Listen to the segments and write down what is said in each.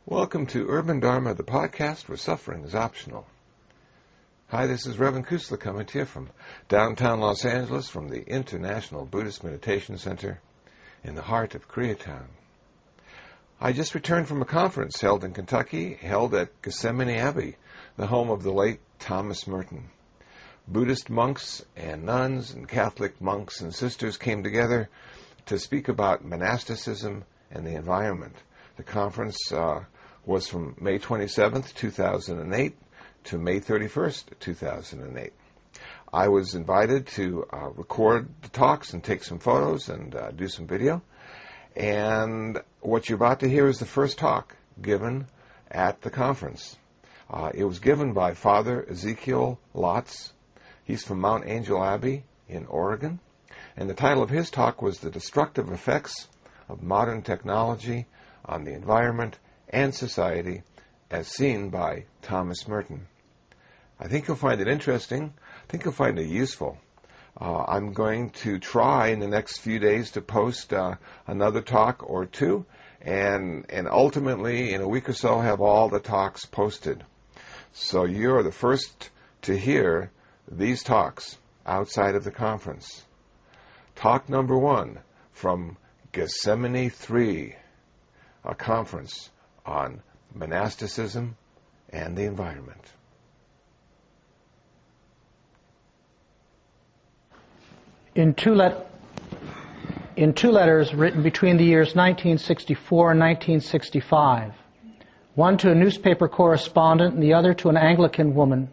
Welcome to Urban Dharma, the podcast where suffering is optional. Hi, this is Reverend Kusla coming to you from downtown Los Angeles from the International Buddhist Meditation Center in the heart of Koreatown. I just returned from a conference held in Kentucky, held at Gethsemani Abbey, the home of the late Thomas Merton. Buddhist monks and nuns and Catholic monks and sisters came together to speak about monasticism and the environment. The conference was from May 27th, 2008 to May 31st, 2008. I was invited to record the talks and take some photos and do some video. And what you're about to hear is the first talk given at the conference. It was given by Father Ezekiel Lotz. He's from Mount Angel Abbey in Oregon. And the title of his talk was The Destructive Effects of Modern Technology on the Environment and Society as Seen by Thomas Merton. I think you'll find it interesting. I think you'll find it useful. I'm going to try in the next few days to post another talk or two, and ultimately in a week or so have all the talks posted. So you're the first to hear these talks outside of the conference. Talk number 1 from Gethsemani 3, a conference on monasticism and the environment. In two letters written between the years 1964 and 1965, one to a newspaper correspondent and the other to an Anglican woman,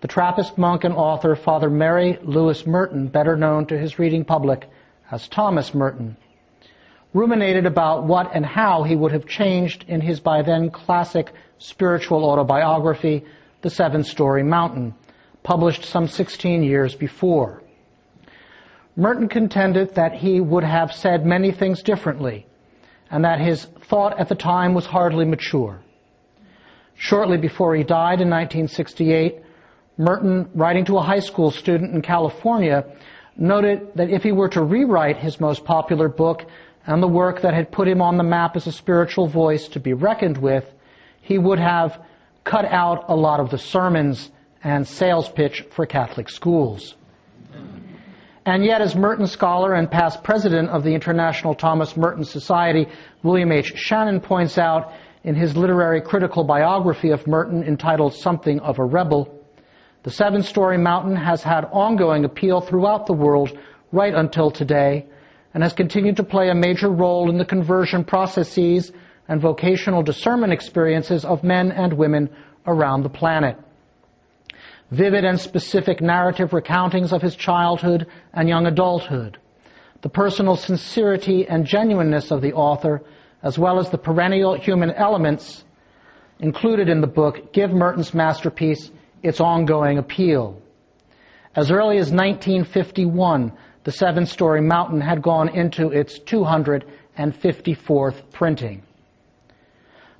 the Trappist monk and author Father Mary Louis Merton, better known to his reading public as Thomas Merton, ruminated about what and how he would have changed in his by then classic spiritual autobiography, The Seven-Story Mountain, published some 16 years before. Merton contended that he would have said many things differently, and that his thought at the time was hardly mature. Shortly before he died in 1968, Merton, writing to a high school student in California, noted that if he were to rewrite his most popular book and the work that had put him on the map as a spiritual voice to be reckoned with, he would have cut out a lot of the sermons and sales pitch for Catholic schools. And yet, as Merton scholar and past president of the International Thomas Merton Society, William H. Shannon points out in his literary critical biography of Merton entitled Something of a Rebel, the Seven-Story Mountain has had ongoing appeal throughout the world right until today, and has continued to play a major role in the conversion processes and vocational discernment experiences of men and women around the planet. Vivid and specific narrative recountings of his childhood and young adulthood, the personal sincerity and genuineness of the author, as well as the perennial human elements included in the book, give Merton's masterpiece its ongoing appeal. As early as 1951, The Seven-Story Mountain had gone into its 254th printing.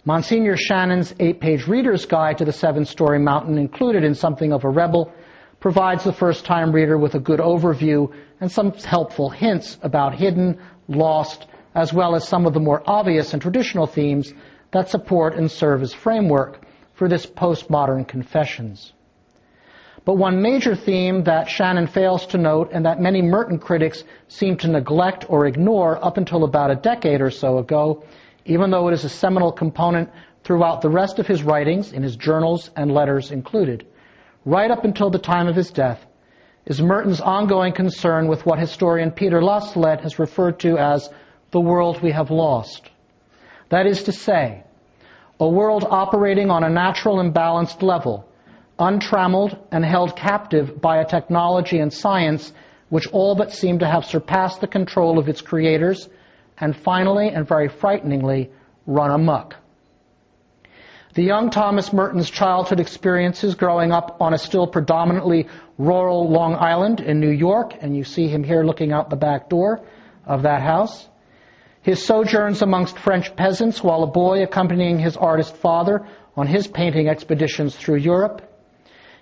Monsignor Shannon's 8-page reader's guide to The Seven-Story Mountain, included in Something of a Rebel, provides the first-time reader with a good overview and some helpful hints about hidden, lost, as well as some of the more obvious and traditional themes that support and serve as framework for this postmodern confessions. But one major theme that Shannon fails to note and that many Merton critics seem to neglect or ignore up until about a decade or so ago, even though it is a seminal component throughout the rest of his writings, in his journals and letters included, right up until the time of his death, is Merton's ongoing concern with what historian Peter Lastelet has referred to as the world we have lost. That is to say, a world operating on a natural and balanced level, untrammeled and held captive by a technology and science which all but seem to have surpassed the control of its creators and finally, and very frighteningly, run amok. The young Thomas Merton's childhood experiences growing up on a still predominantly rural Long Island in New York, and you see him here looking out the back door of that house, his sojourns amongst French peasants while a boy accompanying his artist father on his painting expeditions through Europe,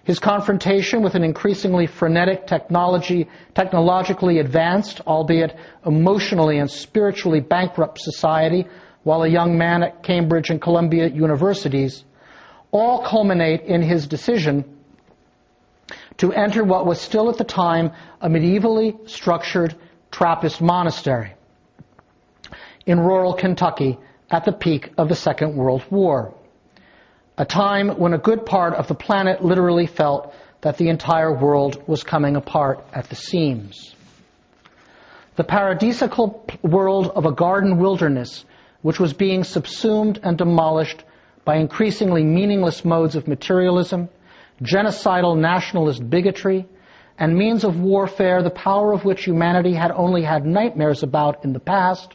his confrontation with an increasingly frenetic technologically advanced, albeit emotionally and spiritually bankrupt society, while a young man at Cambridge and Columbia universities, all culminate in his decision to enter what was still at the time a medievally structured Trappist monastery in rural Kentucky at the peak of the Second World War, a time when a good part of the planet literally felt that the entire world was coming apart at the seams. The paradisiacal world of a garden wilderness, which was being subsumed and demolished by increasingly meaningless modes of materialism, genocidal nationalist bigotry, and means of warfare, the power of which humanity had only had nightmares about in the past,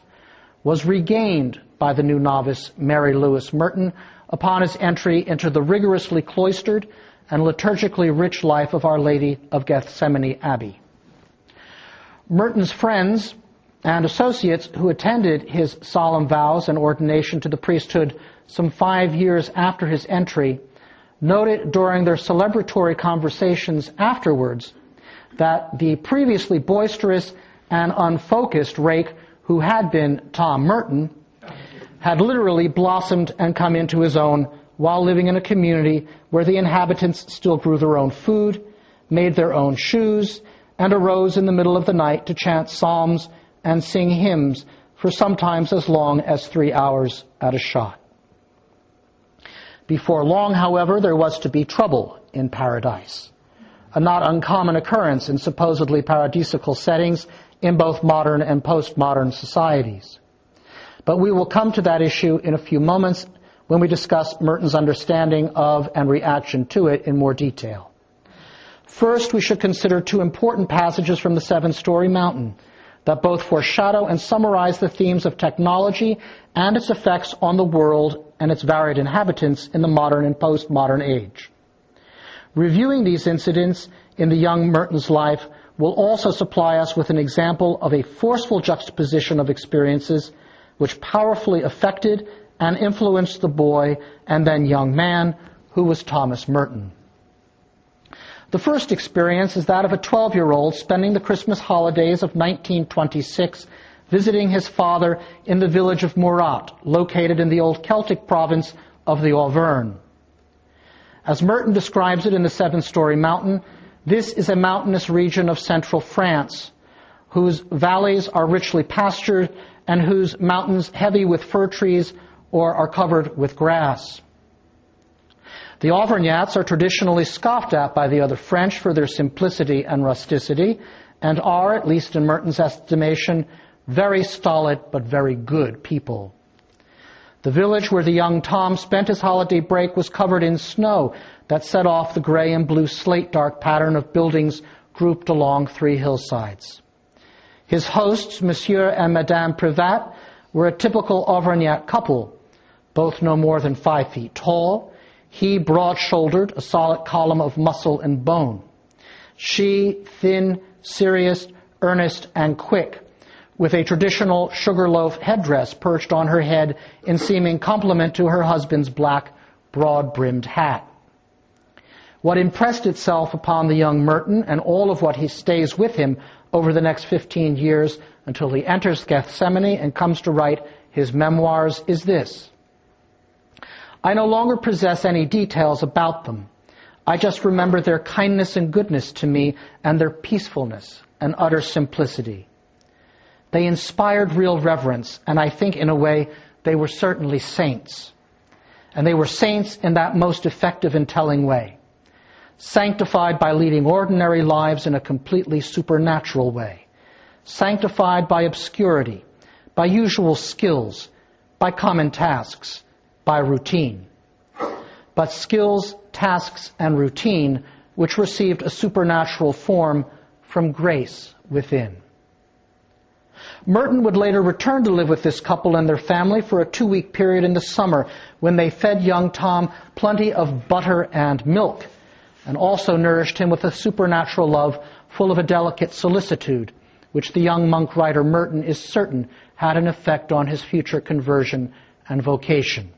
was regained by the new novice Mary Lewis Merton upon his entry into the rigorously cloistered and liturgically rich life of Our Lady of Gethsemani Abbey. Merton's friends and associates who attended his solemn vows and ordination to the priesthood some 5 years after his entry noted during their celebratory conversations afterwards that the previously boisterous and unfocused rake who had been Tom Merton had literally blossomed and come into his own while living in a community where the inhabitants still grew their own food, made their own shoes, and arose in the middle of the night to chant psalms and sing hymns for sometimes as long as 3 hours at a shot. Before long, however, there was to be trouble in paradise, a not uncommon occurrence in supposedly paradisiacal settings in both modern and postmodern societies. But we will come to that issue in a few moments when we discuss Merton's understanding of and reaction to it in more detail. First, we should consider 2 important passages from the Seven-Story Mountain that both foreshadow and summarize the themes of technology and its effects on the world and its varied inhabitants in the modern and postmodern age. Reviewing these incidents in the young Merton's life will also supply us with an example of a forceful juxtaposition of experiences which powerfully affected and influenced the boy and then young man who was Thomas Merton. The first experience is that of a 12-year-old spending the Christmas holidays of 1926 visiting his father in the village of Murat, located in the old Celtic province of the Auvergne. As Merton describes it in the Seven-Story Mountain, this is a mountainous region of central France, whose valleys are richly pastured and whose mountains heavy with fir trees or are covered with grass. The Auvergnats are traditionally scoffed at by the other French for their simplicity and rusticity, and are, at least in Merton's estimation, very stolid but very good people. The village where the young Tom spent his holiday break was covered in snow that set off the gray and blue slate-dark pattern of buildings grouped along 3 hillsides. His hosts, Monsieur and Madame Privat, were a typical Auvergnat couple, both no more than 5 feet tall, he broad-shouldered, a solid column of muscle and bone. She, thin, serious, earnest, and quick, with a traditional sugar loaf headdress perched on her head in seeming complement to her husband's black, broad-brimmed hat. What impressed itself upon the young Merton, and all of what he stays with him over the next 15 years until he enters Gethsemani and comes to write his memoirs, is this: I no longer possess any details about them. I just remember their kindness and goodness to me and their peacefulness and utter simplicity. They inspired real reverence, and I think in a way they were certainly saints. And they were saints in that most effective and telling way, sanctified by leading ordinary lives in a completely supernatural way, sanctified by obscurity, by usual skills, by common tasks, by routine. But skills, tasks, and routine which received a supernatural form from grace within. Merton would later return to live with this couple and their family for a 2-week period in the summer when they fed young Tom plenty of butter and milk and also nourished him with a supernatural love full of a delicate solicitude, which the young monk writer Merton is certain had an effect on his future conversion and vocation.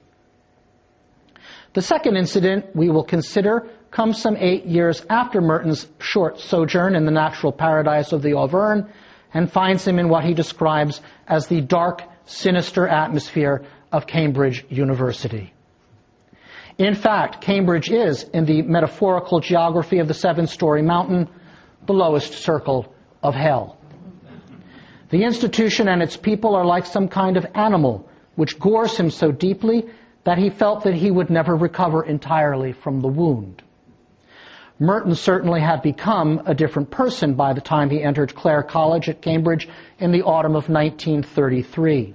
The second incident we will consider comes some 8 years after Merton's short sojourn in the natural paradise of the Auvergne and finds him in what he describes as the dark, sinister atmosphere of Cambridge University. In fact, Cambridge is, in the metaphorical geography of the seven-story mountain, the lowest circle of hell. The institution and its people are like some kind of animal which gores him so deeply that he felt that he would never recover entirely from the wound. Merton certainly had become a different person by the time he entered Clare College at Cambridge in the autumn of 1933.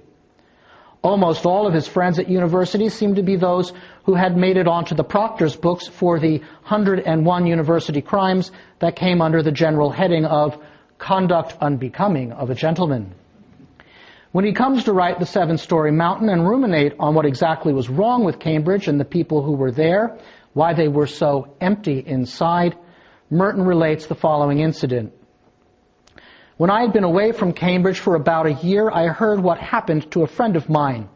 Almost all of his friends at university seemed to be those who had made it onto the proctor's books for the 101 university crimes that came under the general heading of conduct unbecoming of a gentleman. When he comes to write The Seven-Story Mountain and ruminate on what exactly was wrong with Cambridge and the people who were there, why they were so empty inside, Merton relates the following incident. When I had been away from Cambridge for about a year, I heard what happened to a friend of mine.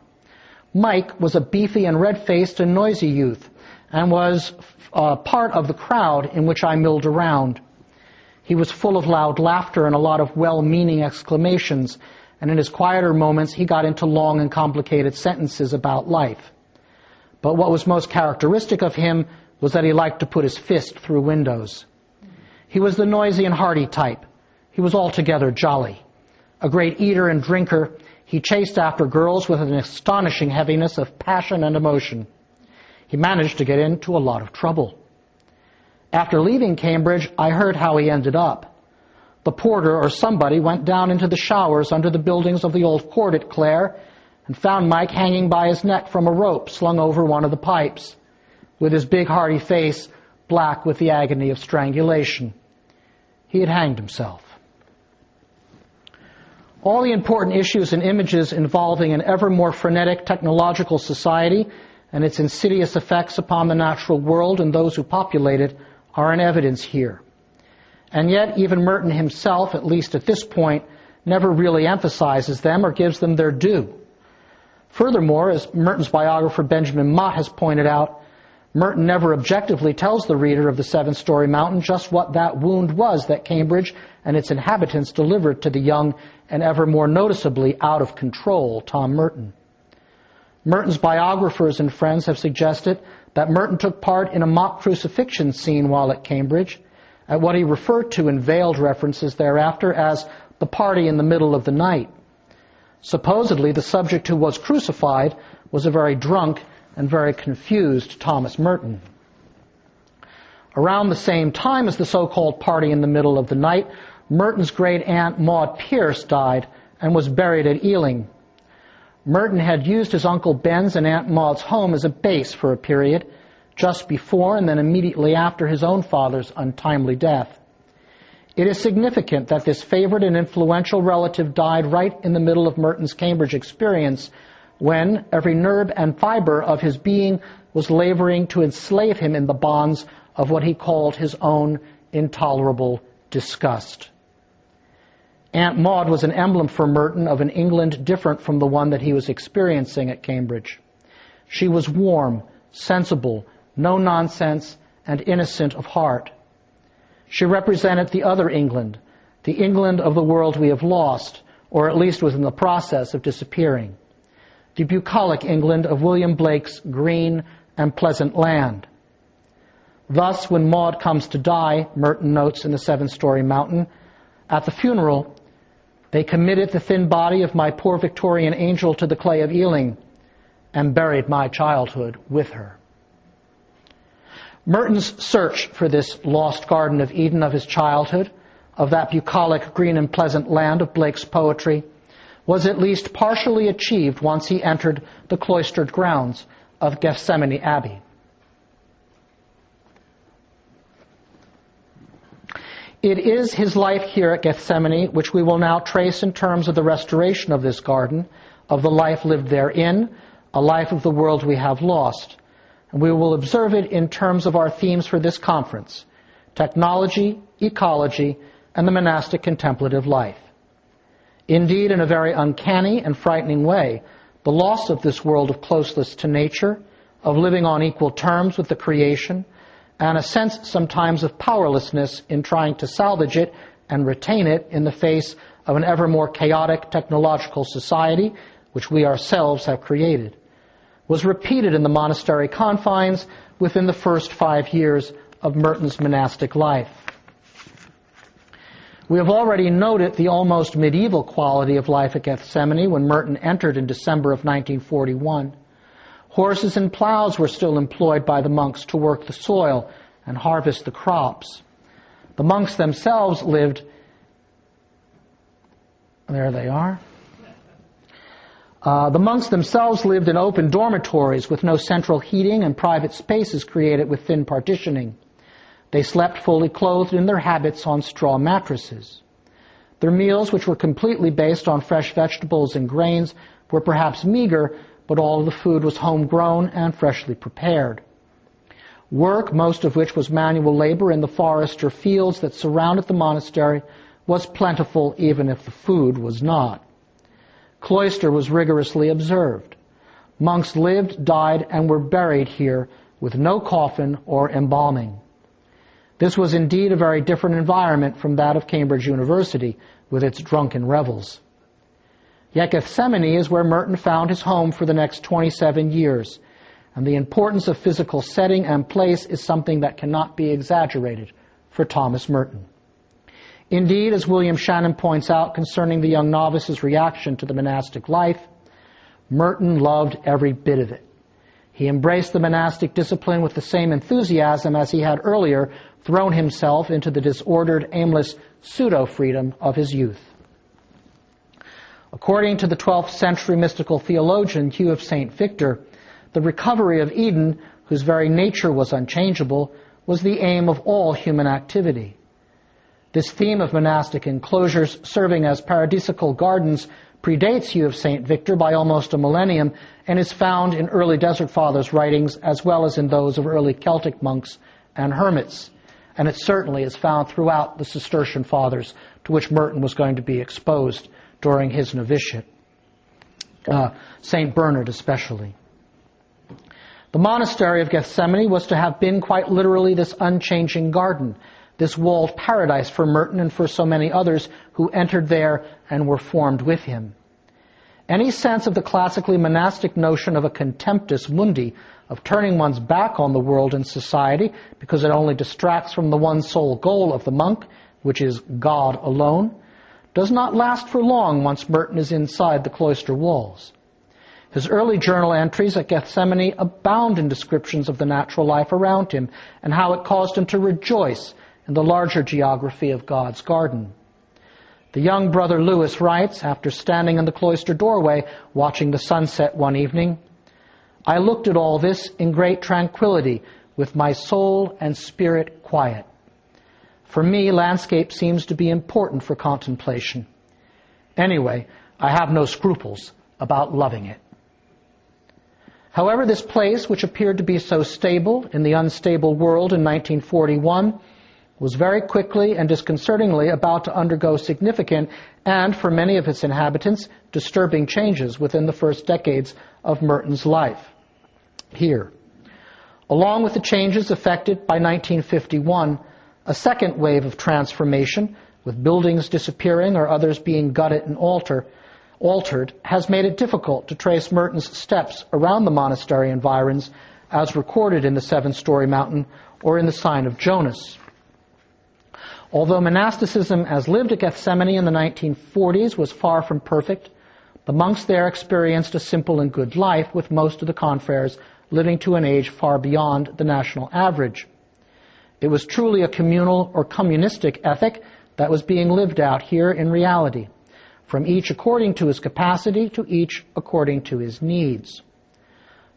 Mike was a beefy and red-faced and noisy youth, and was part of the crowd in which I milled around. He was full of loud laughter and a lot of well-meaning exclamations, and in his quieter moments he got into long and complicated sentences about life. But what was most characteristic of him was that he liked to put his fist through windows. He was the noisy and hearty type. He was altogether jolly. A great eater and drinker, he chased after girls with an astonishing heaviness of passion and emotion. He managed to get into a lot of trouble. After leaving Cambridge, I heard how he ended up. The porter or somebody went down into the showers under the buildings of the old court at Clare and found Mike hanging by his neck from a rope slung over one of the pipes, with his big hearty face black with the agony of strangulation. He had hanged himself. All the important issues and images involving an ever more frenetic technological society and its insidious effects upon the natural world and those who populate it are in evidence here. And yet, even Merton himself, at least at this point, never really emphasizes them or gives them their due. Furthermore, as Merton's biographer Benjamin Mott has pointed out, Merton never objectively tells the reader of The Seven-Story Mountain just what that wound was that Cambridge and its inhabitants delivered to the young and ever more noticeably out of control Tom Merton. Merton's biographers and friends have suggested that Merton took part in a mock crucifixion scene while at Cambridge, at what he referred to in veiled references thereafter as the party in the middle of the night. Supposedly, the subject who was crucified was a very drunk and very confused Thomas Merton. Around the same time as the so-called party in the middle of the night, Merton's great-aunt Maud Pierce died and was buried at Ealing. Merton had used his Uncle Ben's and Aunt Maud's home as a base for a period, just before and then immediately after his own father's untimely death. It is significant that this favored and influential relative died right in the middle of Merton's Cambridge experience, when every nerve and fiber of his being was laboring to enslave him in the bonds of what he called his own intolerable disgust. Aunt Maud was an emblem for Merton of an England different from the one that he was experiencing at Cambridge. She was warm, sensible, no-nonsense, and innocent of heart. She represented the other England, the England of the world we have lost, or at least was in the process of disappearing. The bucolic England of William Blake's green and pleasant land. Thus, when Maud comes to die, Merton notes in The Seven-Story Mountain, at the funeral, they committed the thin body of my poor Victorian angel to the clay of Ealing and buried my childhood with her. Merton's search for this lost Garden of Eden of his childhood, of that bucolic green and pleasant land of Blake's poetry, was at least partially achieved once he entered the cloistered grounds of Gethsemani Abbey. It is his life here at Gethsemani which we will now trace in terms of the restoration of this garden, of the life lived therein, a life of the world we have lost. And we will observe it in terms of our themes for this conference: technology, ecology, and the monastic contemplative life. Indeed, in a very uncanny and frightening way, the loss of this world of closeness to nature, of living on equal terms with the creation, and a sense sometimes of powerlessness in trying to salvage it and retain it in the face of an ever more chaotic technological society, which we ourselves have created, was repeated in the monastery confines within the first 5 years of Merton's monastic life. We have already noted the almost medieval quality of life at Gethsemani when Merton entered in December of 1941. Horses and plows were still employed by the monks to work the soil and harvest the crops. The monks themselves lived... There they are. The monks themselves lived in open dormitories with no central heating and private spaces created with thin partitioning. They slept fully clothed in their habits on straw mattresses. Their meals, which were completely based on fresh vegetables and grains, were perhaps meager, but all of the food was homegrown and freshly prepared. Work, most of which was manual labor in the forest or fields that surrounded the monastery, was plentiful even if the food was not. Cloister was rigorously observed. Monks lived, died, and were buried here with no coffin or embalming. This was indeed a very different environment from that of Cambridge University with its drunken revels. Yet Gethsemani is where Merton found his home for the next 27 years, and the importance of physical setting and place is something that cannot be exaggerated for Thomas Merton. Indeed, as William Shannon points out concerning the young novice's reaction to the monastic life, Merton loved every bit of it. He embraced the monastic discipline with the same enthusiasm as he had earlier thrown himself into the disordered, aimless pseudo-freedom of his youth. According to the 12th century mystical theologian Hugh of St. Victor, the recovery of Eden, whose very nature was unchangeable, was the aim of all human activity. This theme of monastic enclosures serving as paradisical gardens predates Hugh of St. Victor by almost a millennium and is found in early Desert Fathers' writings as well as in those of early Celtic monks and hermits. And it certainly is found throughout the Cistercian Fathers, to which Merton was going to be exposed during his novitiate, St. Bernard especially. The monastery of Gethsemani was to have been quite literally this unchanging garden, this walled paradise for Merton and for so many others who entered there and were formed with him. Any sense of the classically monastic notion of a contemptus mundi, of turning one's back on the world and society because it only distracts from the one sole goal of the monk, which is God alone, does not last for long once Merton is inside the cloister walls. His early journal entries at Gethsemani abound in descriptions of the natural life around him and how it caused him to rejoice in the larger geography of God's garden. The young brother Lewis writes, after standing in the cloister doorway watching the sunset one evening, "I looked at all this in great tranquility, with my soul and spirit quiet. For me, landscape seems to be important for contemplation. Anyway, I have no scruples about loving it." However, this place, which appeared to be so stable in the unstable world in 1941, was very quickly and disconcertingly about to undergo significant and, for many of its inhabitants, disturbing changes within the first decades of Merton's life here. Along with the changes effected by 1951, a second wave of transformation, with buildings disappearing or others being gutted and altered, has made it difficult to trace Merton's steps around the monastery environs as recorded in the Seven-Story Mountain or in the Sign of Jonas. Although monasticism as lived at Gethsemani in the 1940s was far from perfect, the monks there experienced a simple and good life, with most of the confreres living to an age far beyond the national average. It was truly a communal or communistic ethic that was being lived out here in reality, from each according to his capacity to each according to his needs.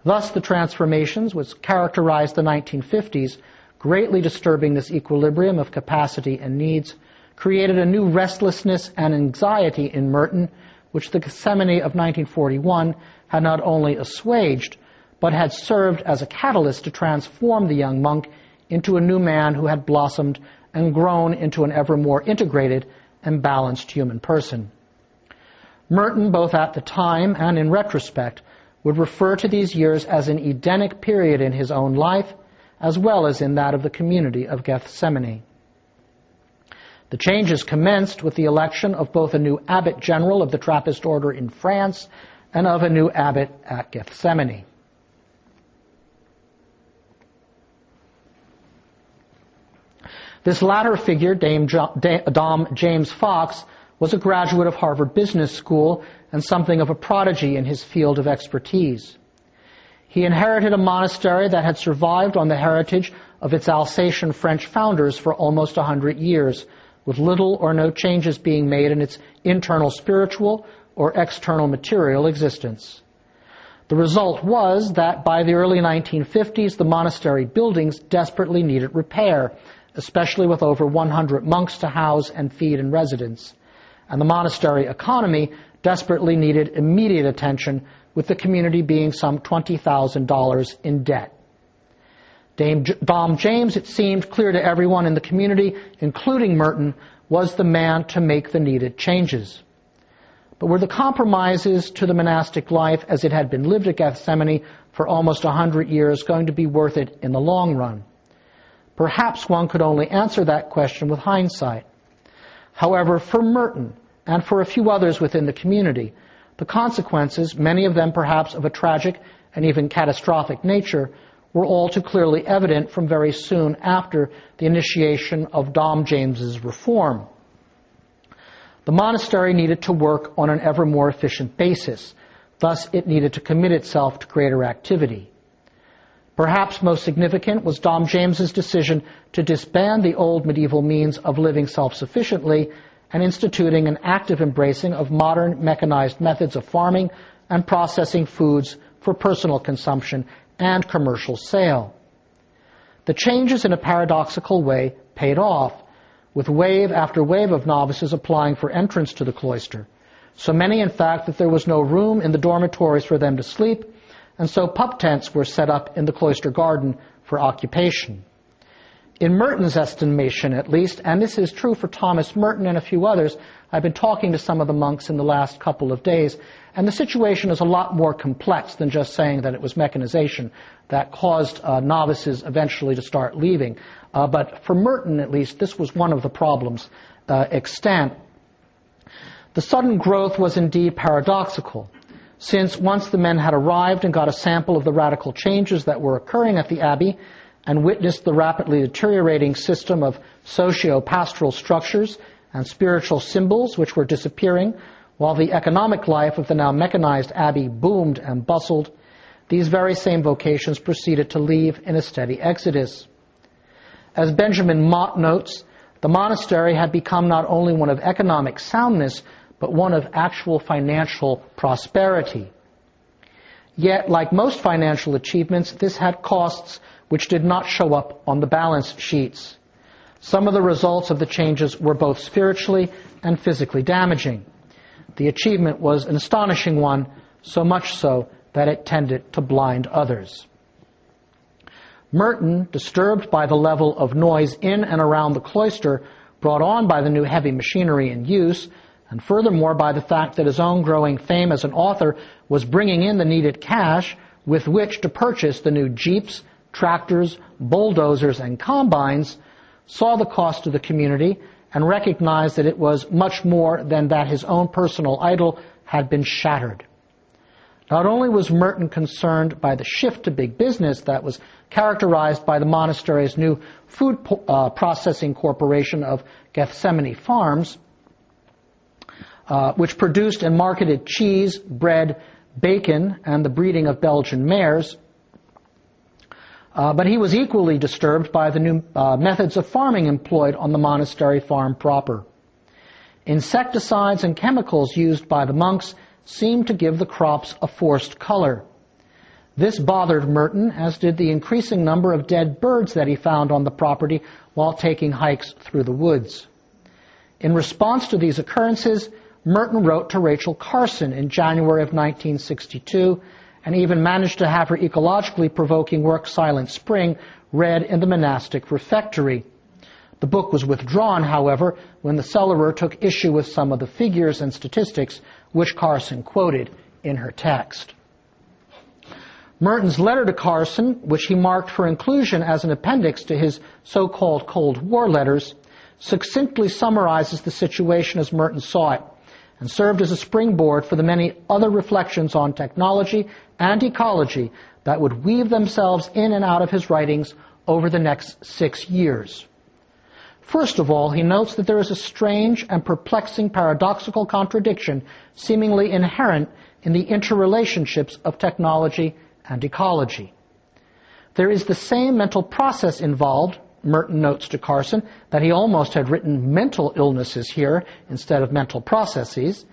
Thus, the transformations which characterized the 1950s, greatly disturbing this equilibrium of capacity and needs, created a new restlessness and anxiety in Merton, which the Gethsemani of 1941 had not only assuaged, but had served as a catalyst to transform the young monk into a new man who had blossomed and grown into an ever more integrated and balanced human person. Merton, both at the time and in retrospect, would refer to these years as an Edenic period in his own life, as well as in that of the community of Gethsemani. The changes commenced with the election of both a new abbot general of the Trappist order in France and of a new abbot at Gethsemani. This latter figure, Dom James Fox, was a graduate of Harvard Business School and something of a prodigy in his field of expertise. He inherited a monastery that had survived on the heritage of its Alsatian French founders for almost 100 years, with little or no changes being made in its internal spiritual or external material existence. The result was that by the early 1950s, the monastery buildings desperately needed repair, especially with over 100 monks to house and feed in residence. And the monastery economy desperately needed immediate attention, with the community being some $20,000 in debt. Dom James, it seemed clear to everyone in the community, including Merton, was the man to make the needed changes. But were the compromises to the monastic life as it had been lived at Gethsemani for almost 100 years going to be worth it in the long run? Perhaps one could only answer that question with hindsight. However, for Merton and for a few others within the community, the consequences, many of them perhaps of a tragic and even catastrophic nature, were all too clearly evident from very soon after the initiation of Dom James's reform. The monastery needed to work on an ever more efficient basis. Thus, it needed to commit itself to greater activity. Perhaps most significant was Dom James's decision to disband the old medieval means of living self-sufficiently and instituting an active embracing of modern mechanized methods of farming and processing foods for personal consumption and commercial sale. The changes, in a paradoxical way, paid off, with wave after wave of novices applying for entrance to the cloister. So many, in fact, that there was no room in the dormitories for them to sleep, and so pup tents were set up in the cloister garden for occupation. In Merton's estimation, at least, and this is true for Thomas Merton and a few others, I've been talking to some of the monks in the last couple of days, and the situation is a lot more complex than just saying that it was mechanization that caused novices eventually to start leaving. But for Merton, at least, this was one of the problems extant. The sudden growth was indeed paradoxical, since once the men had arrived and got a sample of the radical changes that were occurring at the Abbey and witnessed the rapidly deteriorating system of socio-pastoral structures and spiritual symbols which were disappearing, while the economic life of the now mechanized Abbey boomed and bustled, these very same vocations proceeded to leave in a steady exodus. As Benjamin Mott notes, the monastery had become not only one of economic soundness, but one of actual financial prosperity. Yet, like most financial achievements, this had costs which did not show up on the balance sheets. Some of the results of the changes were both spiritually and physically damaging. The achievement was an astonishing one, so much so that it tended to blind others. Merton, disturbed by the level of noise in and around the cloister brought on by the new heavy machinery in use, and furthermore by the fact that his own growing fame as an author was bringing in the needed cash with which to purchase the new jeeps, tractors, bulldozers, and combines, saw the cost to the community and recognized that it was much more than that his own personal idol had been shattered. Not only was Merton concerned by the shift to big business that was characterized by the monastery's new food processing corporation of Gethsemani Farms, which produced and marketed cheese, bread, bacon, and the breeding of Belgian mares, but he was equally disturbed by the new methods of farming employed on the monastery farm proper. Insecticides and chemicals used by the monks seemed to give the crops a forced color. This bothered Merton, as did the increasing number of dead birds that he found on the property while taking hikes through the woods. In response to these occurrences, Merton wrote to Rachel Carson in January of 1962 and even managed to have her ecologically provoking work, Silent Spring, read in the monastic refectory. The book was withdrawn, however, when the cellarer took issue with some of the figures and statistics which Carson quoted in her text. Merton's letter to Carson, which he marked for inclusion as an appendix to his so-called Cold War letters, succinctly summarizes the situation as Merton saw it, and served as a springboard for the many other reflections on technology and ecology that would weave themselves in and out of his writings over the next 6 years. First of all, he notes that there is a strange and perplexing paradoxical contradiction seemingly inherent in the interrelationships of technology and ecology. There is the same mental process involved, Merton notes to Carson, that he almost had written mental illnesses here instead of mental processes,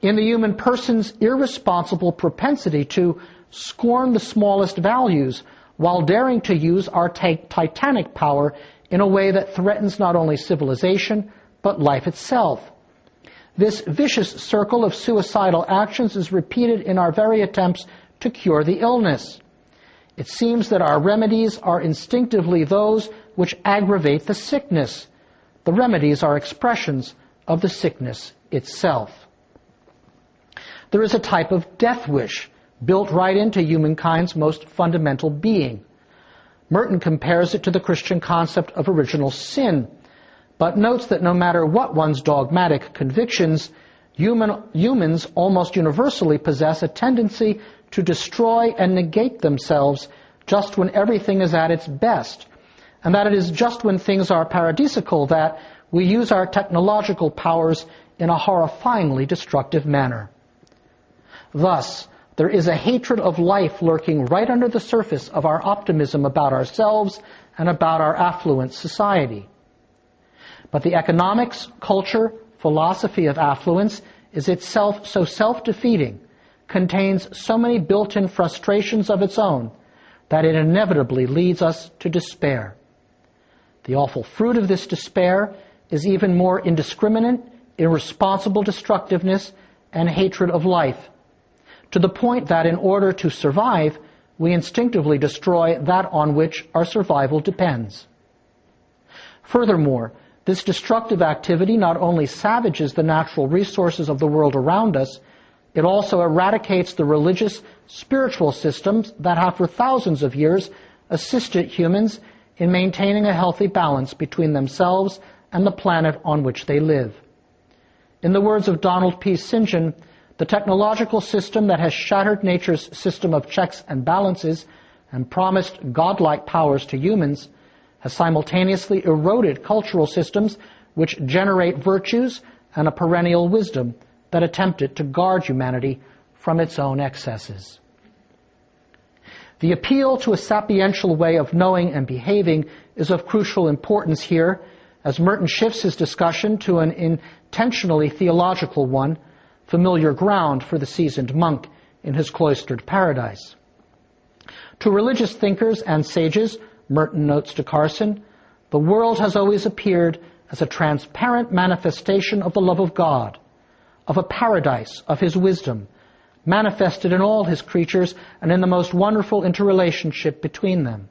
in the human person's irresponsible propensity to scorn the smallest values while daring to use our titanic power in a way that threatens not only civilization, but life itself. This vicious circle of suicidal actions is repeated in our very attempts to cure the illness. It seems that our remedies are instinctively those which aggravate the sickness. The remedies are expressions of the sickness itself. There is a type of death wish built right into humankind's most fundamental being. Merton compares it to the Christian concept of original sin, but notes that no matter what one's dogmatic convictions, humans almost universally possess a tendency to destroy and negate themselves just when everything is at its best, and that it is just when things are paradisical that we use our technological powers in a horrifyingly destructive manner. Thus, there is a hatred of life lurking right under the surface of our optimism about ourselves and about our affluent society. But the economics, culture, philosophy of affluence is itself so self-defeating, contains so many built-in frustrations of its own, that it inevitably leads us to despair. The awful fruit of this despair is even more indiscriminate, irresponsible destructiveness and hatred of life, to the point that in order to survive, we instinctively destroy that on which our survival depends. Furthermore, this destructive activity not only savages the natural resources of the world around us, it also eradicates the religious, spiritual systems that have for thousands of years assisted humans in maintaining a healthy balance between themselves and the planet on which they live. In the words of Donald P. St. John, the technological system that has shattered nature's system of checks and balances and promised godlike powers to humans has simultaneously eroded cultural systems which generate virtues and a perennial wisdom that attempted to guard humanity from its own excesses. The appeal to a sapiential way of knowing and behaving is of crucial importance here, as Merton shifts his discussion to an intentionally theological one, familiar ground for the seasoned monk in his cloistered paradise. To religious thinkers and sages, Merton notes to Carson, the world has always appeared as a transparent manifestation of the love of God, of a paradise of his wisdom, manifested in all his creatures and in the most wonderful interrelationship between them.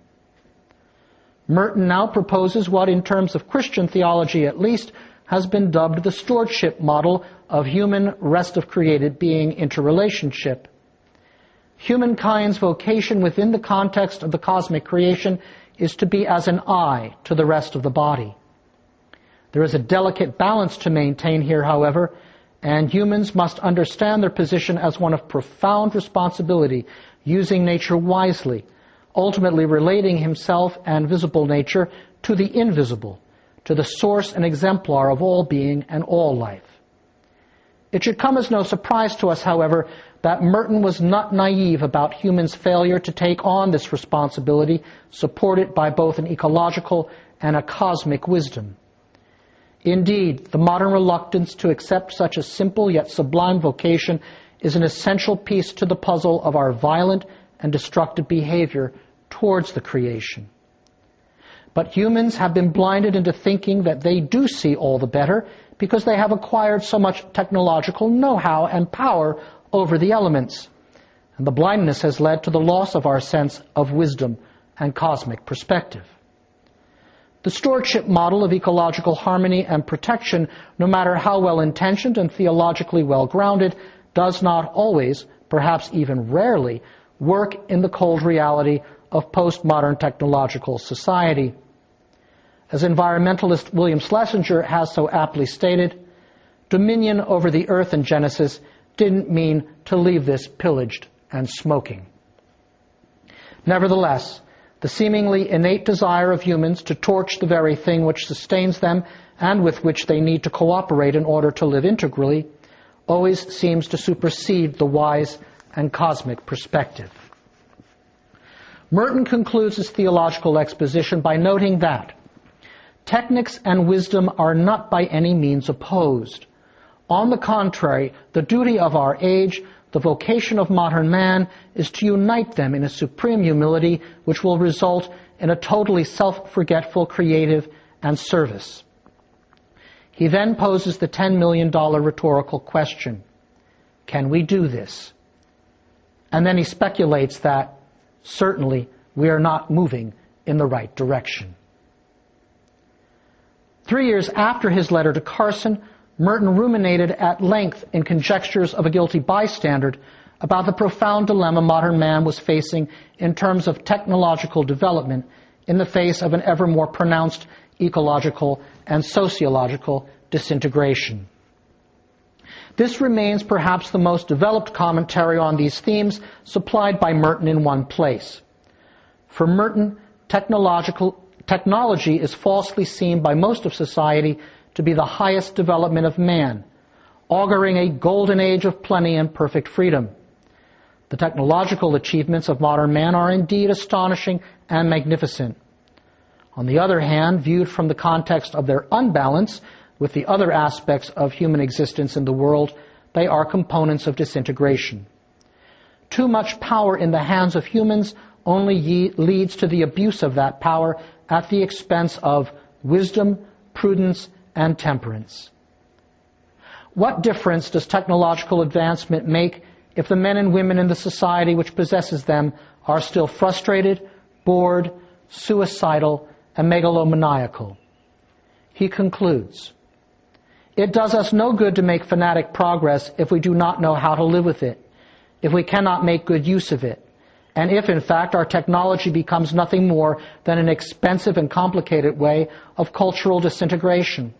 Merton now proposes what, in terms of Christian theology at least, has been dubbed the stewardship model of human rest of created being interrelationship. Humankind's vocation within the context of the cosmic creation is to be as an eye to the rest of the body. There is a delicate balance to maintain here, however, and humans must understand their position as one of profound responsibility, using nature wisely, ultimately relating himself and visible nature to the invisible, to the source and exemplar of all being and all life. It should come as no surprise to us, however, that Merton was not naive about humans' failure to take on this responsibility, supported by both an ecological and a cosmic wisdom. Indeed, the modern reluctance to accept such a simple yet sublime vocation is an essential piece to the puzzle of our violent and destructive behavior towards the creation. But humans have been blinded into thinking that they do see all the better because they have acquired so much technological know-how and power over the elements. And the blindness has led to the loss of our sense of wisdom and cosmic perspective. The stewardship model of ecological harmony and protection, no matter how well-intentioned and theologically well-grounded, does not always, perhaps even rarely, work in the cold reality of postmodern technological society. As environmentalist William Schlesinger has so aptly stated, dominion over the earth in Genesis didn't mean to leave this pillaged and smoking. Nevertheless, the seemingly innate desire of humans to torch the very thing which sustains them and with which they need to cooperate in order to live integrally always seems to supersede the wise and cosmic perspective. Merton concludes his theological exposition by noting that technics and wisdom are not by any means opposed. On the contrary, the duty of our age, the vocation of modern man, is to unite them in a supreme humility which will result in a totally self-forgetful creative and service. He then poses the $10 million rhetorical question: can we do this? And then he speculates that certainly we are not moving in the right direction. 3 years after his letter to Carson, Merton ruminated at length in Conjectures of a Guilty Bystander about the profound dilemma modern man was facing in terms of technological development in the face of an ever more pronounced ecological and sociological disintegration. This remains perhaps the most developed commentary on these themes supplied by Merton in one place. For Merton, technology is falsely seen by most of society to be the highest development of man, auguring a golden age of plenty and perfect freedom. The technological achievements of modern man are indeed astonishing and magnificent. On the other hand, viewed from the context of their unbalance with the other aspects of human existence in the world, they are components of disintegration. Too much power in the hands of humans only leads to the abuse of that power at the expense of wisdom, prudence, and temperance. What difference does technological advancement make if the men and women in the society which possesses them are still frustrated, bored, suicidal, and megalomaniacal? He concludes, "It does us no good to make fanatic progress if we do not know how to live with it, if we cannot make good use of it, and if, in fact, our technology becomes nothing more than an expensive and complicated way of cultural disintegration.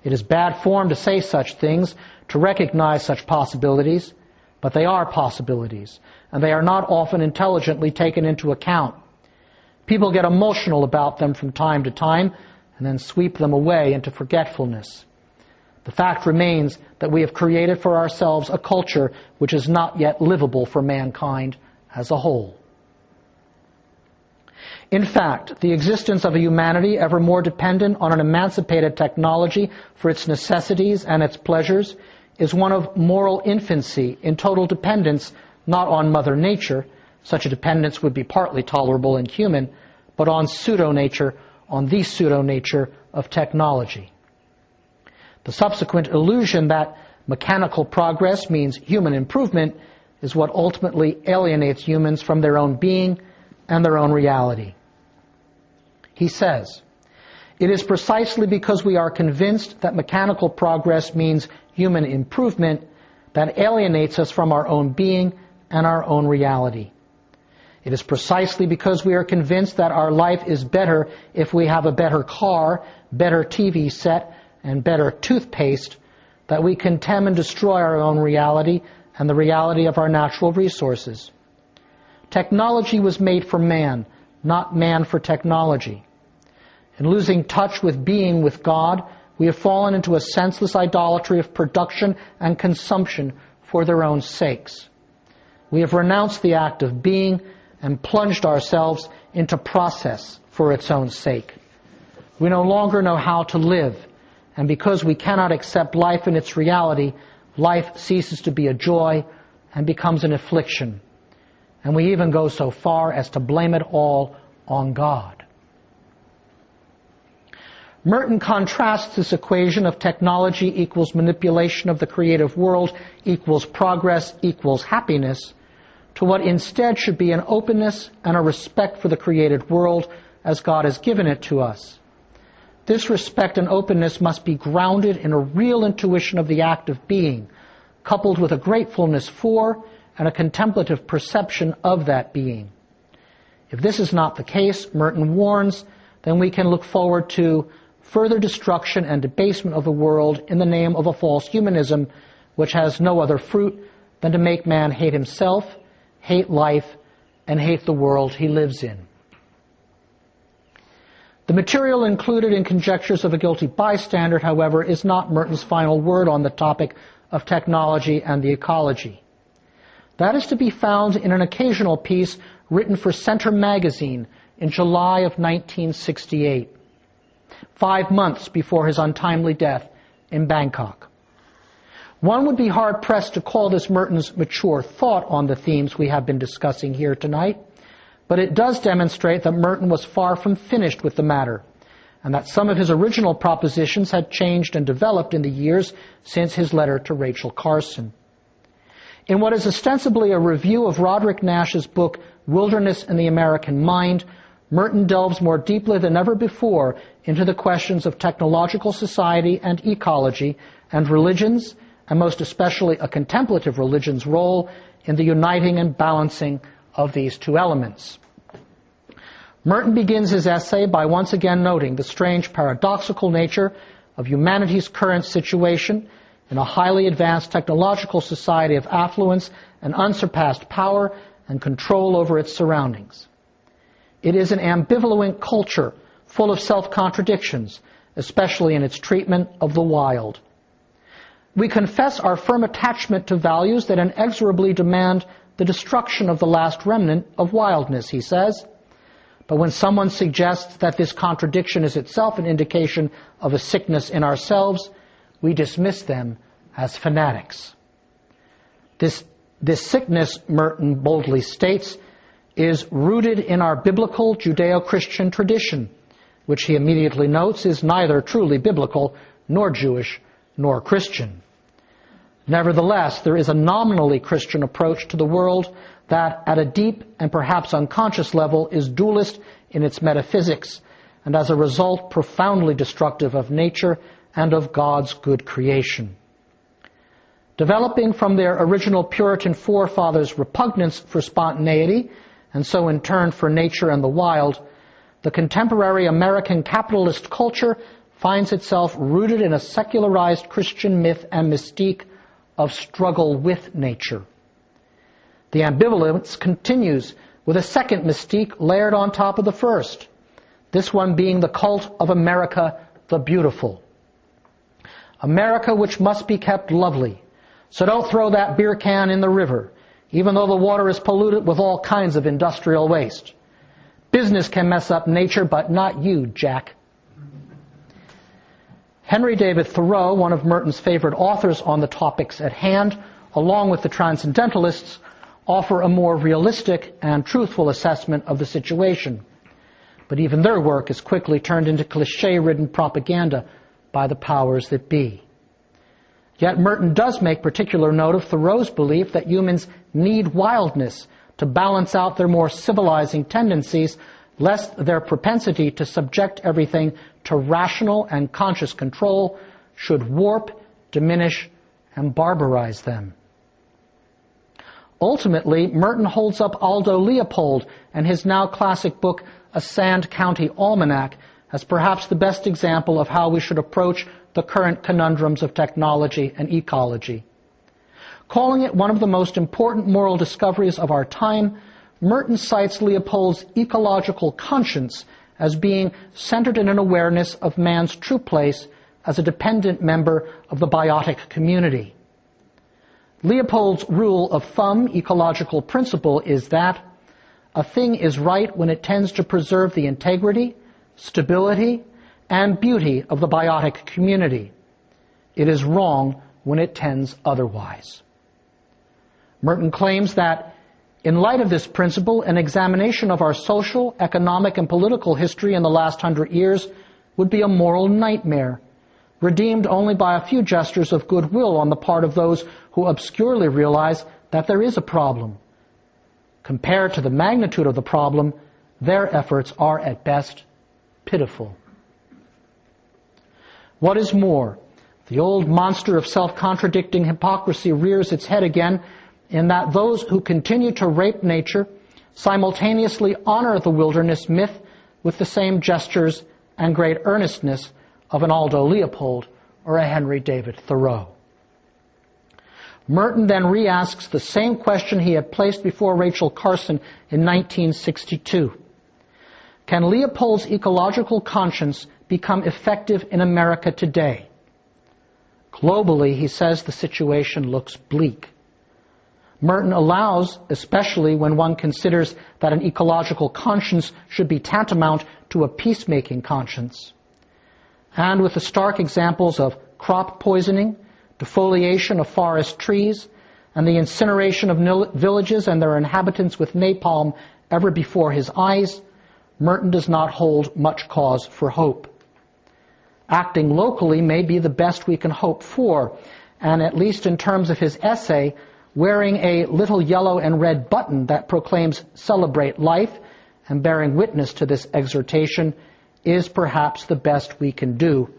It is bad form to say such things, to recognize such possibilities, but they are possibilities, and they are not often intelligently taken into account. People get emotional about them from time to time, and then sweep them away into forgetfulness. The fact remains that we have created for ourselves a culture which is not yet livable for mankind as a whole." In fact, the existence of a humanity ever more dependent on an emancipated technology for its necessities and its pleasures is one of moral infancy in total dependence not on Mother Nature — such a dependence would be partly tolerable and human — but on pseudo-nature, on the pseudo-nature of technology. The subsequent illusion that mechanical progress means human improvement is what ultimately alienates humans from their own being and their own reality. He says, "It is precisely because we are convinced that mechanical progress means human improvement that alienates us from our own being and our own reality. It is precisely because we are convinced that our life is better if we have a better car, better TV set, and better toothpaste that we contemn and destroy our own reality and the reality of our natural resources. Technology was made for man, not man for technology. In losing touch with being with God, we have fallen into a senseless idolatry of production and consumption for their own sakes. We have renounced the act of being and plunged ourselves into process for its own sake. We no longer know how to live, and because we cannot accept life in its reality, life ceases to be a joy and becomes an affliction. And we even go so far as to blame it all on God." Merton contrasts this equation of technology equals manipulation of the creative world equals progress equals happiness to what instead should be an openness and a respect for the created world as God has given it to us. This respect and openness must be grounded in a real intuition of the act of being, coupled with a gratefulness for and a contemplative perception of that being. If this is not the case, Merton warns, then we can look forward to further destruction and debasement of the world in the name of a false humanism which has no other fruit than to make man hate himself, hate life, and hate the world he lives in. The material included in Conjectures of a Guilty Bystander, however, is not Merton's final word on the topic of technology and the ecology. That is to be found in an occasional piece written for Center magazine in July of 1968, 5 months before his untimely death in Bangkok. One would be hard-pressed to call this Merton's mature thought on the themes we have been discussing here tonight, but it does demonstrate that Merton was far from finished with the matter, and that some of his original propositions had changed and developed in the years since his letter to Rachel Carson. In what is ostensibly a review of Roderick Nash's book, Wilderness and the American Mind, Merton delves more deeply than ever before into the questions of technological society and ecology, and religions, and most especially a contemplative religion's role in the uniting and balancing of these two elements. Merton begins his essay by once again noting the strange paradoxical nature of humanity's current situation in a highly advanced technological society of affluence and unsurpassed power and control over its surroundings. It is an ambivalent culture full of self-contradictions, especially in its treatment of the wild. We confess our firm attachment to values that inexorably demand the destruction of the last remnant of wildness, he says. But when someone suggests that this contradiction is itself an indication of a sickness in ourselves, we dismiss them as fanatics. This sickness, Merton boldly states, is rooted in our biblical Judeo-Christian tradition, which he immediately notes is neither truly biblical, nor Jewish, nor Christian. Nevertheless, there is a nominally Christian approach to the world that, at a deep and perhaps unconscious level, is dualist in its metaphysics, and as a result profoundly destructive of nature and of God's good creation. Developing from their original Puritan forefathers' repugnance for spontaneity, and so in turn for nature and the wild, the contemporary American capitalist culture finds itself rooted in a secularized Christian myth and mystique of struggle with nature. The ambivalence continues with a second mystique layered on top of the first, this one being the cult of America the Beautiful. America which must be kept lovely, so don't throw that beer can in the river, even though the water is polluted with all kinds of industrial waste. Business can mess up nature, but not you, Jack. Henry David Thoreau, one of Merton's favorite authors on the topics at hand, along with the Transcendentalists, offer a more realistic and truthful assessment of the situation. But even their work is quickly turned into cliché-ridden propaganda by the powers that be. Yet Merton does make particular note of Thoreau's belief that humans need wildness to balance out their more civilizing tendencies, lest their propensity to subject everything to rational and conscious control should warp, diminish, and barbarize them. Ultimately, Merton holds up Aldo Leopold and his now classic book, A Sand County Almanac, as perhaps the best example of how we should approach the current conundrums of technology and ecology. Calling it one of the most important moral discoveries of our time, Merton cites Leopold's ecological conscience as being centered in an awareness of man's true place as a dependent member of the biotic community. Leopold's rule of thumb ecological principle is that a thing is right when it tends to preserve the integrity, stability, and beauty of the biotic community. It is wrong when it tends otherwise. Merton claims that, in light of this principle, an examination of our social, economic, and political history in the last 100 years would be a moral nightmare, redeemed only by a few gestures of goodwill on the part of those who obscurely realize that there is a problem. Compared to the magnitude of the problem, their efforts are at best pitiful. What is more, the old monster of self-contradicting hypocrisy rears its head again in that those who continue to rape nature simultaneously honor the wilderness myth with the same gestures and great earnestness of an Aldo Leopold or a Henry David Thoreau. Merton then re-asks the same question he had placed before Rachel Carson in 1962. Can Leopold's ecological conscience become effective in America today? Globally, he says the situation looks bleak. Merton allows, especially when one considers that an ecological conscience should be tantamount to a peacemaking conscience. And with the stark examples of crop poisoning, defoliation of forest trees, and the incineration of villages and their inhabitants with napalm ever before his eyes, Merton does not hold much cause for hope. Acting locally may be the best we can hope for, and at least in terms of his essay, wearing a little yellow and red button that proclaims "Celebrate Life" and bearing witness to this exhortation is perhaps the best we can do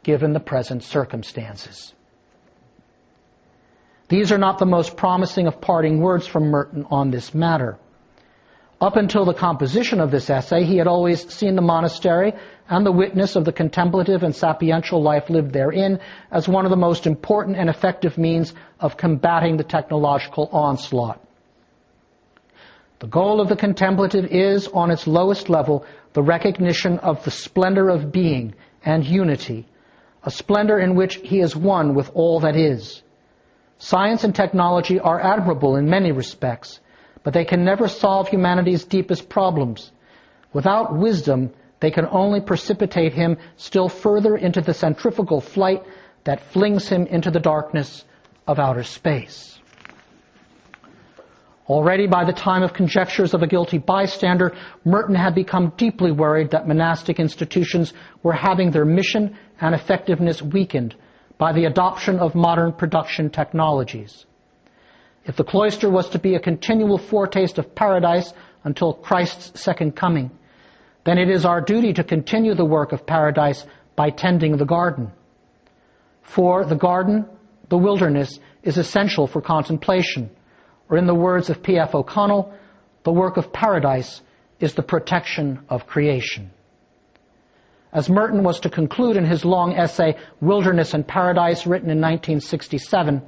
given the present circumstances. These are not the most promising of parting words from Merton on this matter. Up until the composition of this essay, he had always seen the monastery and the witness of the contemplative and sapiential life lived therein as one of the most important and effective means of combating the technological onslaught. The goal of the contemplative is, on its lowest level, the recognition of the splendor of being and unity, a splendor in which he is one with all that is. Science and technology are admirable in many respects, but they can never solve humanity's deepest problems. Without wisdom, they can only precipitate him still further into the centrifugal flight that flings him into the darkness of outer space. Already by the time of Conjectures of a Guilty Bystander, Merton had become deeply worried that monastic institutions were having their mission and effectiveness weakened by the adoption of modern production technologies. If the cloister was to be a continual foretaste of paradise until Christ's second coming, then it is our duty to continue the work of paradise by tending the garden. For the garden, the wilderness, is essential for contemplation, or in the words of P.F. O'Connell, the work of paradise is the protection of creation. As Merton was to conclude in his long essay, Wilderness and Paradise, written in 1967,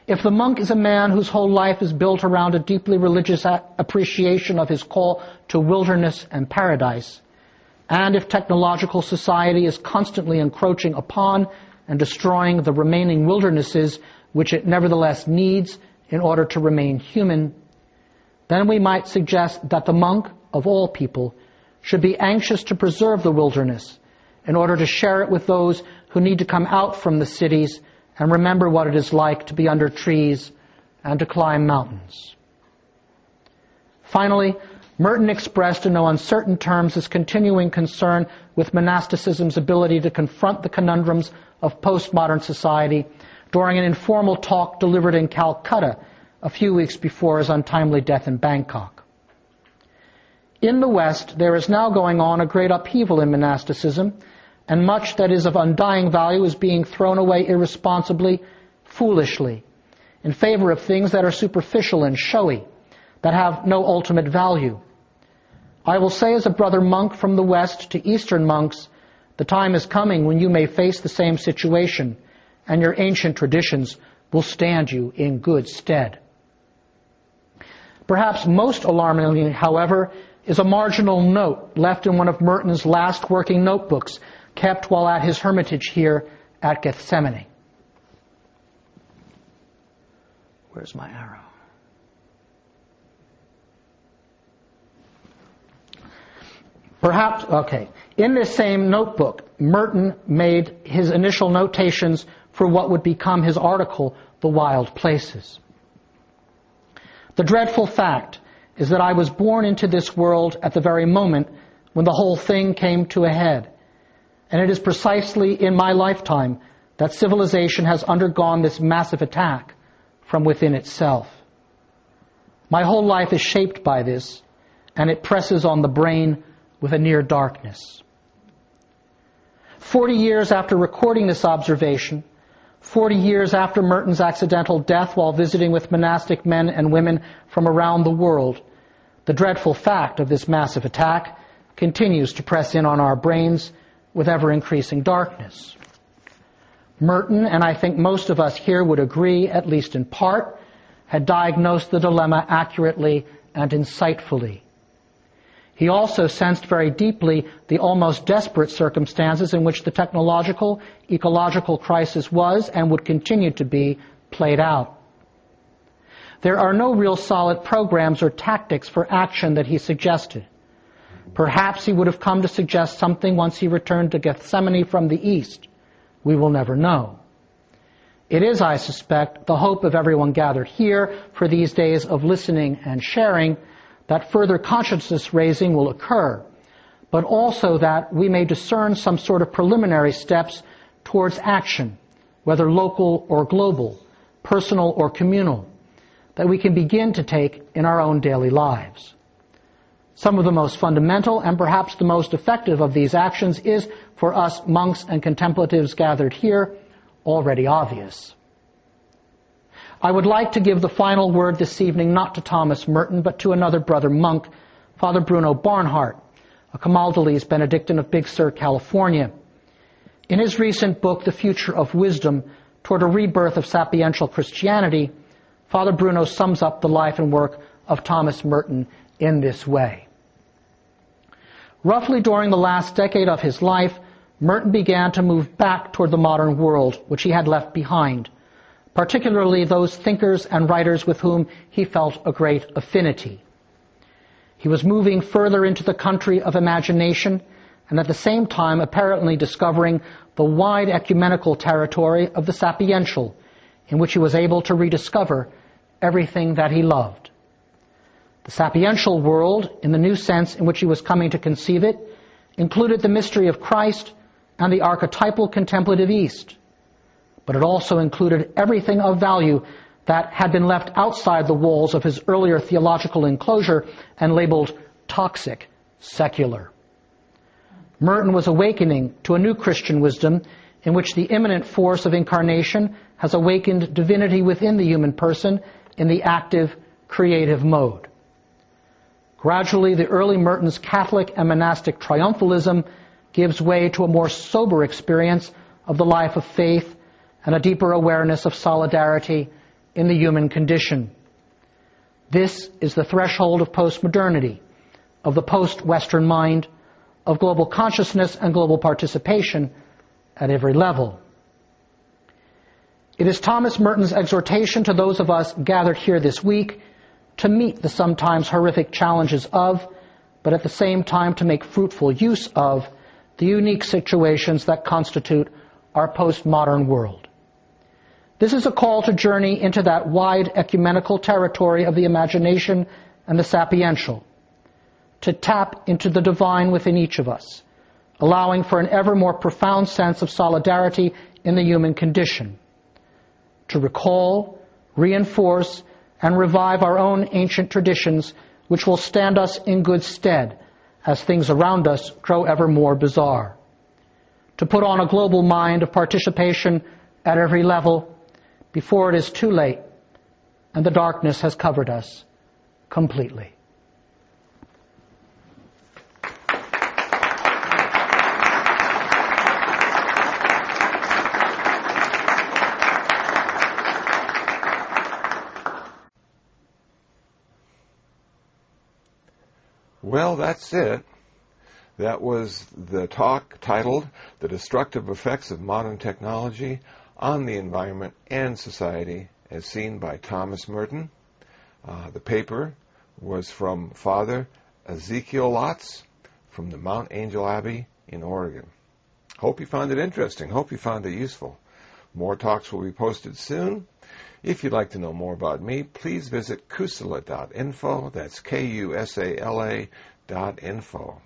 if the monk is a man whose whole life is built around a deeply religious appreciation of his call to wilderness and paradise, and if technological society is constantly encroaching upon and destroying the remaining wildernesses which it nevertheless needs in order to remain human, then we might suggest that the monk, of all people, should be anxious to preserve the wilderness in order to share it with those who need to come out from the cities and remember what it is like to be under trees and to climb mountains. Finally, Merton expressed in no uncertain terms his continuing concern with monasticism's ability to confront the conundrums of postmodern society during an informal talk delivered in Calcutta a few weeks before his untimely death in Bangkok. In the West, there is now going on a great upheaval in monasticism, and much that is of undying value is being thrown away irresponsibly, foolishly, in favor of things that are superficial and showy, that have no ultimate value. I will say as a brother monk from the West to Eastern monks, the time is coming when you may face the same situation, and your ancient traditions will stand you in good stead. Perhaps most alarmingly, however, is a marginal note left in one of Merton's last working notebooks, kept while at his hermitage here at Gethsemani. Where's my arrow? In this same notebook, Merton made his initial notations for what would become his article, The Wild Places. The dreadful fact is that I was born into this world at the very moment when the whole thing came to a head. And it is precisely in my lifetime that civilization has undergone this massive attack from within itself. My whole life is shaped by this, and it presses on the brain with a near darkness. 40 years after recording this observation, 40 years after Merton's accidental death while visiting with monastic men and women from around the world, the dreadful fact of this massive attack continues to press in on our brains with ever-increasing darkness. Merton, and I think most of us here would agree, at least in part, had diagnosed the dilemma accurately and insightfully. He also sensed very deeply the almost desperate circumstances in which the technological, ecological crisis was and would continue to be played out. There are no real solid programs or tactics for action that he suggested. Perhaps he would have come to suggest something once he returned to Gethsemani from the east. We will never know. It is, I suspect, the hope of everyone gathered here for these days of listening and sharing that further consciousness raising will occur, but also that we may discern some sort of preliminary steps towards action, whether local or global, personal or communal, that we can begin to take in our own daily lives. Some of the most fundamental and perhaps the most effective of these actions is, for us monks and contemplatives gathered here, already obvious. I would like to give the final word this evening not to Thomas Merton, but to another brother monk, Father Bruno Barnhart, a Camaldolese Benedictine of Big Sur, California. In his recent book, The Future of Wisdom, Toward a Rebirth of Sapiential Christianity, Father Bruno sums up the life and work of Thomas Merton in this way. Roughly during the last decade of his life, Merton began to move back toward the modern world, which he had left behind, particularly those thinkers and writers with whom he felt a great affinity. He was moving further into the country of imagination and at the same time apparently discovering the wide ecumenical territory of the sapiential, in which he was able to rediscover everything that he loved. The sapiential world, in the new sense in which he was coming to conceive it, included the mystery of Christ and the archetypal contemplative East. But it also included everything of value that had been left outside the walls of his earlier theological enclosure and labeled toxic, secular. Merton was awakening to a new Christian wisdom in which the immanent force of incarnation has awakened divinity within the human person in the active, creative mode. Gradually, the early Merton's Catholic and monastic triumphalism gives way to a more sober experience of the life of faith and a deeper awareness of solidarity in the human condition. This is the threshold of postmodernity, of the post-Western mind, of global consciousness and global participation at every level. It is Thomas Merton's exhortation to those of us gathered here this week to meet the sometimes horrific challenges of, but at the same time to make fruitful use of, the unique situations that constitute our postmodern world. This is a call to journey into that wide ecumenical territory of the imagination and the sapiential, to tap into the divine within each of us, allowing for an ever more profound sense of solidarity in the human condition, to recall, reinforce, and revive our own ancient traditions which will stand us in good stead as things around us grow ever more bizarre, to put on a global mind of participation at every level before it is too late and the darkness has covered us completely. Well, that's it. That was the talk titled The Destructive Effects of Modern Technology on the Environment and Society as Seen by Thomas Merton. The paper was from Father Ezekiel Lotz from the Mount Angel Abbey in Oregon. Hope you found it interesting. Hope you found it useful. More talks will be posted soon. If you'd like to know more about me, please visit kusala.info. That's KUSALA.info.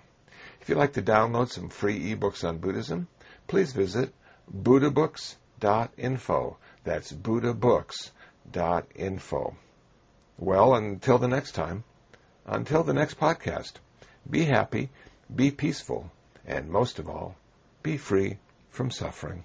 If you'd like to download some free ebooks on Buddhism, please visit buddhabooks.info. That's buddhabooks.info. Well, until the next time, until the next podcast, be happy, be peaceful, and most of all, be free from suffering.